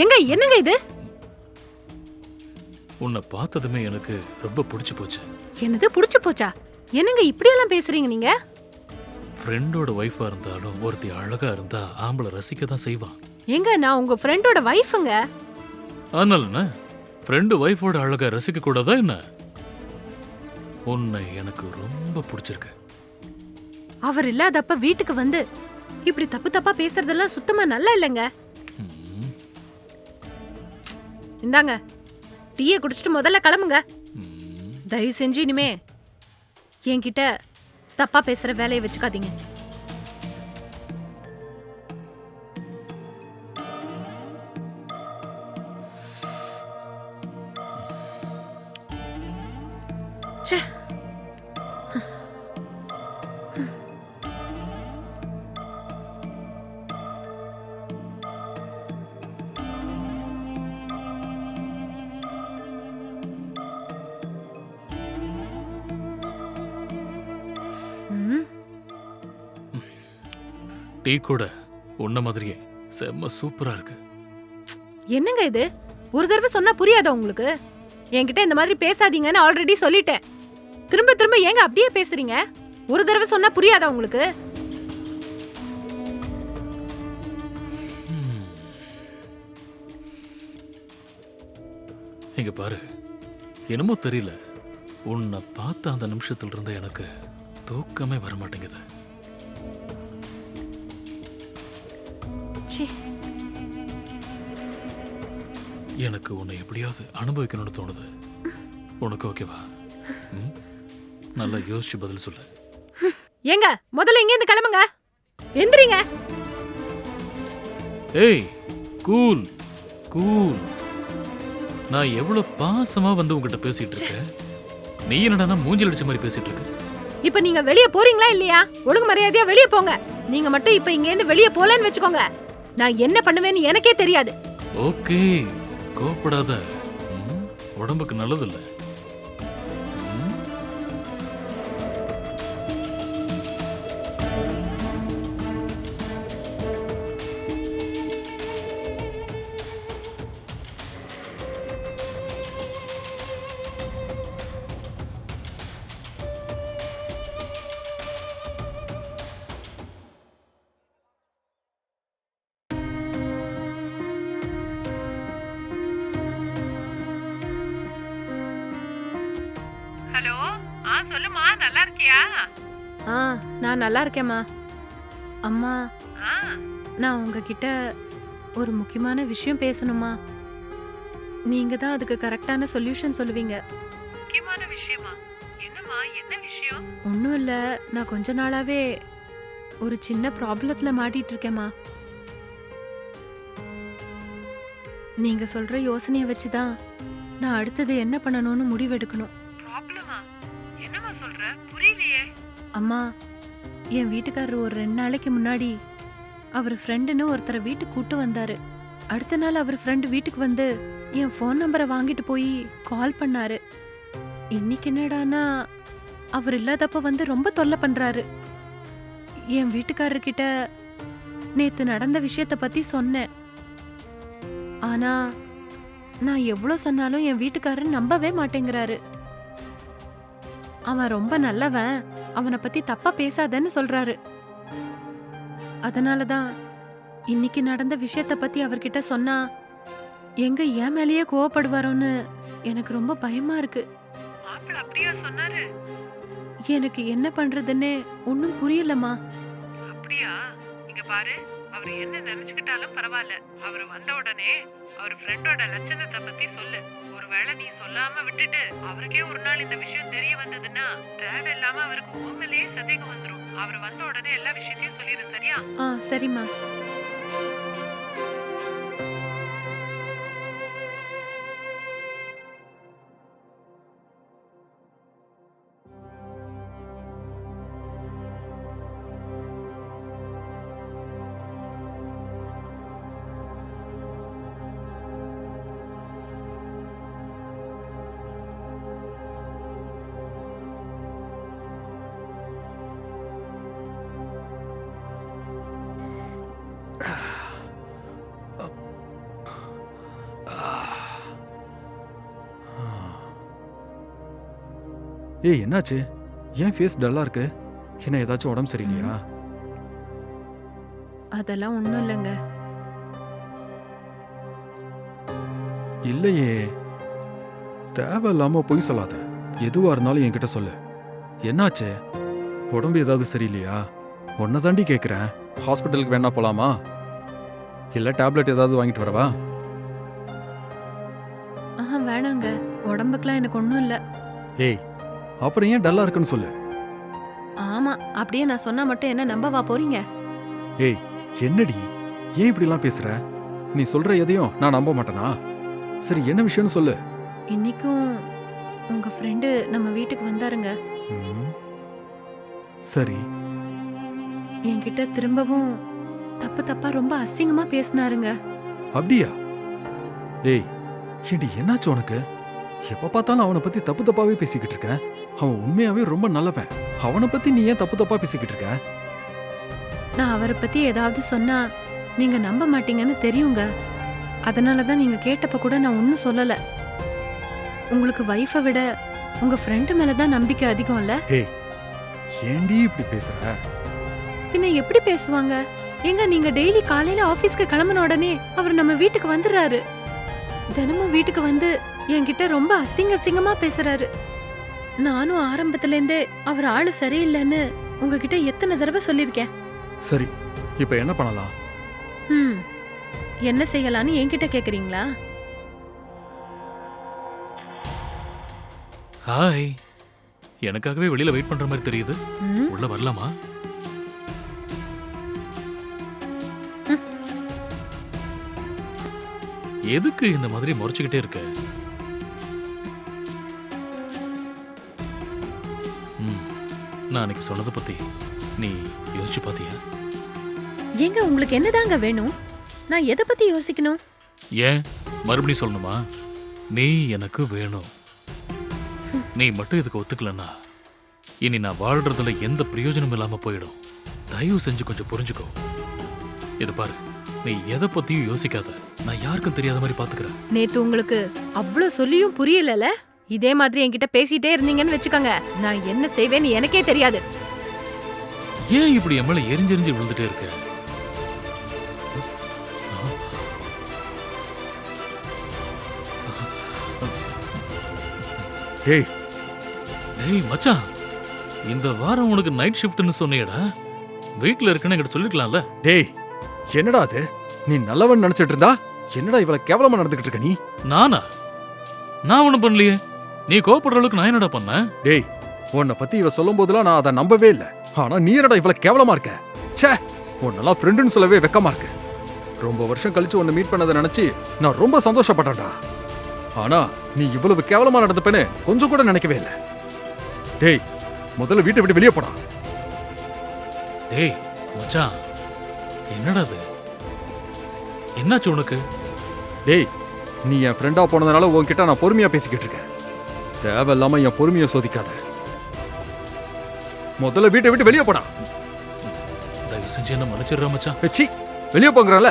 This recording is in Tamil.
எங்க என்னங்க இது? உன்னை பார்த்ததுமே எனக்கு ரொம்ப பிடிச்சு போச்சு. என்னது புடிச்சு போச்சா? என்னங்க இப்படி எல்லாம் பேசுறீங்க நீங்க? ஃப்ரெண்டோட ஒய்ஃபா இருந்தாலும் ஒருத்தி அழகா இருந்தா ஆம்பளை ரசிக்க தான் செய்வான். எங்க நான் உங்க ஃப்ரெண்டோட வைஃப்ங்க. அதனால என்ன ஃப்ரெண்டு ஒய்ஃபோட அழகா ரசிக்க கூடாதா என்ன? உன்னை எனக்கு ரொம்ப பிடிச்சிருக்கு. அவர் இல்லாதப்ப வீட்டுக்கு வந்து இப்படி தப்பு தப்பா பேசுறதெல்லாம் சுத்தமா நல்லா இல்லைங்க. ம், இந்தாங்க டீயை குடிச்சிட்டு முதல்ல கிளம்புங்க. ம். தயவு செஞ்சு இனிமே என்கிட்ட தப்பா பேசுற வேலையை வச்சுக்காதீங்க. ச்சே. ம், டீ கூட உன்ன மாதிரியே செம்ம சூப்பரா இருக்கு. என்னங்க இது? ஒரு தடவை சொன்னா புரியாதா உங்களுக்கு? என்கிட்ட இந்த மாதிரி பேசாதீங்கன்னு ஆல்ரெடி சொல்லிட்டேன். திரும்ப திரும்ப ஏங்க அப்படியே பேசுறீங்க? ஒரு தடவை சொன்னா புரியாதா உங்களுக்கு? ம். இங்க பாரு, என்னமோ தெரியல, உன்னை பார்த்த அந்த நிமிஷத்துல இருந்து எனக்கு தூக்கமே வர மாட்டேங்குது. ச்சீ. எனக்கு உன்னை எப்படியாவது அனுபவிக்கணும்னு தோணுது. உனக்கு ஓகேவா? ம்? நல்லா யோசிச்சு பதில் சொல்லு. ஏங்க முதல்ல இங்க இருந்து கிளம்புங்க. எந்திரிங்க. ஏய், கூல் கூல். நான் எவ்வளவு பாசமா வந்து உன்கிட்ட பேசிட்டு இருக்கேன். நீ என்னடா மூஞ்சில் அடிச்ச மாதிரி பேசிட்டு இருக்க? இப்ப நீங்க வெளிய போறீங்களா இல்லையா? ஒழுங்கு மரியாதையா வெளிய போங்க. நீங்க மட்டும் இப்ப இங்க இருந்து வெளிய போலன்னு வெச்சுக்கோங்க, நான் என்ன பண்ணுவேன்னு எனக்கே தெரியாது. ஓகே, கோபப்படாத. ம், உடம்புக்கு நல்லதில்ல. ம், ஹலோ. சொல்லுமா, நல்லா இருக்கியா? நான் நல்லா இருக்கேம்மா. அம்மா, ஆ, நான் உங்ககிட்ட ஒரு முக்கியமான விஷயம் பேசணுமா? நீங்க தான் அதுக்கு கரெக்டான சொல்யூஷன் சொல்லுவீங்க. முக்கியமான விஷயமா? என்னம்மா, என்ன விஷயம்? ஒன்றும் இல்லை, நான் கொஞ்ச நாளாவே ஒரு சின்ன ப்ராப்ளத்துல மாட்டிட்டு இருக்கேம்மா. நீங்க சொல்ற யோசனையை வச்சு தான் நான் அடுத்தது என்ன பண்ணணும்னு முடிவெடுக்கணும். ப்ராப்ளமா? என்னம்மா சொல்ற? புரியலையே. அம்மா, என் வீட்டுக்காரர் ஒரு 2 நாளைக்கு முன்னாடி அவர் ஃப்ரெண்டுன்னு ஒருத்தரை வீட்டுக்கு கூட்டு வந்தாரு. அடுத்த நாள் அவர் ஃப்ரெண்டு வீட்டுக்கு வந்து என் ஃபோன் நம்பரை வாங்கிட்டு போய் கால் பண்ணாரு. இன்னைக்கு என்னடானா அவர் இல்லாதப்ப வந்து ரொம்ப தொல்லை பண்றாரு. என் வீட்டுக்காரர்கிட்ட நேத்து நடந்த விஷயத்த பத்தி சொன்னேன். ஆனா நான் எவ்வளவு சொன்னாலும் என் வீட்டுக்காரர் நம்பவே மாட்டேங்கிறாரு. அவன் ரொம்ப நல்லவன், அவனை பத்தி தப்பா பேசாதன்னு சொல்றாரு. அதனாலதான் இன்னைக்கு நடந்த விஷயத்த பத்தி அவர்கிட்ட சொன்னா எங்க என் மேலேயே கோவப்படுவாரோன்னு எனக்கு ரொம்ப பயமா இருக்கு. மாப்பிள்ள அப்படியா சொன்னாரு? எனக்கு என்ன பண்றதுன்னே ஒன்னும் புரியலம்மா. அப்படியா? இங்க பாரு, அவர் என்ன நினைச்சுக்கிட்டாலும் பரவாயில்ல. அவர் வந்த உடனே அவர் ஃப்ரெண்டோட லட்சணத்தை பத்தி சொல்லு. ஒருவேளை நீ சொல்லாம விட்டுட்டு அவருக்கே ஒரு நாள் இந்த விஷயம் தெரிய வந்ததுன்னா தேவையில்லாம அவருக்கு உண்மையிலேயே சந்தேகம் வந்துரும். அவர் வந்த உடனே எல்லா விஷயத்தையும் சொல்லிடு, சரியா? சரிம்மா. ஏய் என்னாச்சு? ஏன் ஃபேஸ் டல்லா இருக்கு? என்ன ஏதாச்சும் உடம்பு சரியில்லையா? அதெல்லாம் ஒண்ணும் இல்லைங்க. இல்லையே, தேவையில்லாம பொய் சொல்லாத. எதுவா இருந்தாலும் என்கிட்ட சொல்லு. என்னாச்சு? உடம்பு ஏதாவது சரியில்லையா? உன்னை தாண்டி கேட்குறேன். ஹாஸ்பிட்டலுக்கு வேணா போலாமா? இல்ல டேப்லெட் ஏதாவது வாங்கிட்டு வரவா? ஆஹா வேணாங்க, உடம்புக்குலாம் எனக்கு ஒன்றும் இல்லை. ஏய், அப்புறம் ஏன் டல்லா இருக்குன்னு சொல்லு. ஆமா, அப்படியே நான் சொன்னா மட்டும் என்ன நம்பவா போறீங்க? ஏய், என்னடி ஏன் இப்படிலாம் பேசுற? நீ சொல்ற எதையும் நான் நம்ப மாட்டேனா? சரி, என்ன விஷயம்னு சொல்லு. இன்னைக்கும் உங்க ஃப்ரெண்டு நம்ம வீட்டுக்கு வந்தாருங்க. ம், சரி. என்கிட்ட திரும்பவும் தப்பு தப்பா ரொம்ப அசிங்கமா பேசினாருங்க. அப்படியா? ஏய், ஏண்டி என்னாச்சு உனக்கு? எப்ப பார்த்தாலும் அவனை பத்தி தப்பு தப்பாவே பேசிக்கிட்டு இருக்க. அவன் உண்மையாவே ரொம்ப நல்லவன். அவனை பத்தி நீ ஏன் தப்பு தப்பா பேசிக்கிட்டு இருக்க? நான் அவரை பத்தி ஏதாவது சொன்னா நீங்க நம்ப மாட்டீங்கன்னு தெரியுங்க. அதனால தான் நீங்க கேட்டப்ப கூட நான் ஒன்றும் சொல்லல. உங்களுக்கு வைஃபை விட உங்க ஃப்ரெண்டு மேல தான் நம்பிக்கை அதிகம் இல்ல? ஏய், ஏண்டி இப்படி பேசுற? பின்ன எப்படி பேசுவாங்க? ஏங்க நீங்க டெய்லி காலையில ஆபீஸ்க்கு கிளம்பின உடனே அவர் நம்ம வீட்டுக்கு வந்துடுறாரு. தினமும் வீட்டுக்கு வந்து என்கிட்ட ரொம்ப அசிங்கமா பேசுறாரு. நானும் ஆரம்பத்துல இருந்தே அவர் ஆளு சரியில்லைன்னு உங்ககிட்ட எத்தனை தடவை சொல்லிருக்கேன். சரி, இப்ப என்ன பண்ணலாம்? ம், என்ன செய்யலான்னு என்கிட்ட கேக்குறீங்களா? ஹாய். எனக்காகவே வெளியில வெயிட் பண்ற மாதிரி தெரியுது. ம், உள்ள வரலாமா? எதுக்கு இந்த மாதிரி முறைச்சுக்கிட்டே இருக்க? நான் அன்னைக்கு சொன்னதை பத்தி நீ யோசிச்சு பாத்தியா? ஏங்க உங்களுக்கு என்னதாங்க வேணும்? நான் எதை பத்தி யோசிக்கணும்? ஏன் மறுபடியும் சொல்லணுமா? நீ எனக்கு வேணும். நீ மட்டும் இதுக்கு ஒத்துக்கலன்னா இனி நான் வாழ்றதுல எந்த பிரயோஜனம் இல்லாம போயிடும். தயவு செஞ்சு கொஞ்சம் புரிஞ்சுக்கோ. இது பாரு, நீ எதை பத்தியும் யோசிக்காத. நான் யாருக்கும் தெரியாத மாதிரி பாத்துக்கிறேன். நேத்து உங்களுக்கு அவ்ளோ சொல்லியும் புரியலல? இதே மாதிரி என்கிட்ட பேசிட்டே இருந்தீங்கன்னு வெச்சுக்கோங்க, நான் என்ன செய்வேன்னு எனக்கே தெரியாது. ஏன் இப்படி என் மேல எரிஞ்செரிஞ்சு விழுந்துட்டே இருக்க? ஏய், டேய் மச்சான், இந்த வாரம் உனக்கு நைட் ஷிஃப்ட்னு சொன்னியடா. வீட்ல இருக்குன்னு என்கிட்ட சொல்லிருக்கலாம்ல. டேய், என்னடா அது? நீ நல்லவன் நினைச்சிட்டு இருந்தா என்னடா இவ்வளவு கேவலமா நடந்துகிட்டு இருக்க நீ? நானா? நான் ஒண்ணும் பண்ணலையே. நீ கோபப்படுற அளவுக்கு நான் என்னடா பண்ணேன்? டேய், உன்னை பத்தி இவ சொல்லும் போதெல்லாம் நான் அதை நம்பவே இல்லை. ஆனா நீ என்னடா இவ்வளவு கேவலமா இருக்க? ச்சே, உன்னெல்லாம் ஃப்ரெண்டுன்னு சொல்லவே வெக்கமா இருக்கு. ரொம்ப வருஷம் கழிச்சு உன்னை மீட் பண்ணதை நினைச்சு நான் ரொம்ப சந்தோஷப்பட்டேன்டா. ஆனா நீ இவ்வளவு கேவலமா நடந்துப்பேன்னு கொஞ்சம் கூட நினைக்கவே இல்லை. டேய், முதல்ல வீட்டை விட்டு வெளியே போடா. டேய் மச்சான், என்னடா அது? என்னாச்சு உனக்கு? டேய், நீ என் ஃப்ரெண்டா போனதுனால உன்கிட்ட நான் பொறுமையா பேசிக்கிட்டு இருக்கேன். தேவையில்லாம என் பொறுமையை சோதிக்காத. முதல்ல வீட்டை விட்டு வெளியே போடா. தயவு செஞ்சு என்ன மன்னிச்சிடுற மச்சான். வெளியே போங்கறல.